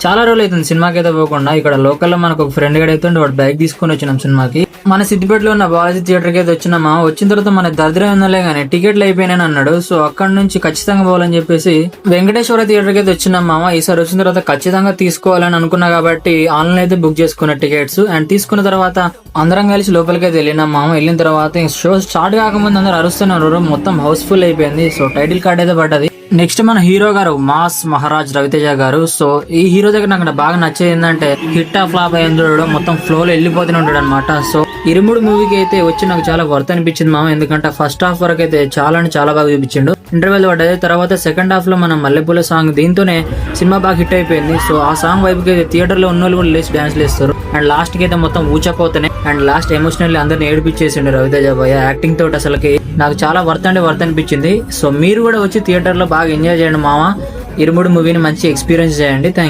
చాలా రోజులు అవుతుంది సినిమాకి అయితే పోకుండా. ఇక్కడ లోకల్ లో మనకు ఒక ఫ్రెండ్ గడ అయితే వాడు బైక్ తీసుకొని వచ్చినాం సినిమాకి. మన సిద్దిపేటలో ఉన్న బాలాజీ థియేటర్ కి అయితే వచ్చినామా. వచ్చిన తర్వాత మన దరిద్రం ఉందలే గానీ టికెట్లు అయిపోయినాయి అన్నాడు. సో అక్కడ నుంచి ఖచ్చితంగా పోవాలని చెప్పేసి వెంకటేశ్వర థియేటర్ కి అయితే వచ్చినాం మామ. ఈసారి వచ్చిన తర్వాత ఖచ్చితంగా తీసుకోవాలని అనుకున్నా కాబట్టి ఆన్లైన్ అయితే బుక్ చేసుకున్న టికెట్స్. అండ్ తీసుకున్న తర్వాత అందరం కలిసి లోపలికి అయితే వెళ్ళినాం మామ. వెళ్ళిన తర్వాత షో స్టార్ట్ కాకముందు అందరూ అరుస్తున్నారు, మొత్తం హౌస్ఫుల్ అయిపోయింది. సో టైటిల్ కార్డ్ అయితే పడ్డది. నెక్స్ట్ మన హీరో గారు మాస్ మహారాజ్ రవితేజ గారు. సో ఈ హీరో దగ్గర నాకు బాగా నచ్చేది ఏంటంటే హిట్ ఆ ఫ్లాప్ అయ్యింది మొత్తం ఫ్లో లో వెళ్ళిపోతూనే ఉంటాడు అనమాట. సో ఇరుముడు మూవీకి అయితే వచ్చి నాకు చాలా వర్త్ అనిపించింది మామ. ఎందుకంటే ఫస్ట్ హాఫ్ వరకు అయితే చాలా అంటే చాలా బాగా చూపించిండు. ఇంటర్వెల్ పడ్డది. తర్వాత సెకండ్ హాఫ్ లో మనం మల్లెపూల సాంగ్ దీంతోనే సినిమా బాగా హిట్ అయిపోయింది. సో ఆ సాంగ్ వైపుకి అయితే థియేటర్ లో ఉన్న వాళ్ళు కూడా లేచి డాన్స్ లేస్తారు. అండ్ లాస్ట్ కి అయితే మొత్తం ఊచకోతనే. అండ్ లాస్ట్ ఎమోషనల్లీ అందరిని ఏడిపించేసిండు రవితేజ భయ్య యాక్టింగ్ తోటి. అసలుకి నాకు చాలా వర్త్ అనిపించింది. సో మీరు కూడా వచ్చి థియేటర్ లో బాగా ఎంజాయ్ చేయండి మామ. ఇరుముడు మూవీని మంచి ఎక్స్పీరియన్స్ చేయండి. Thank you.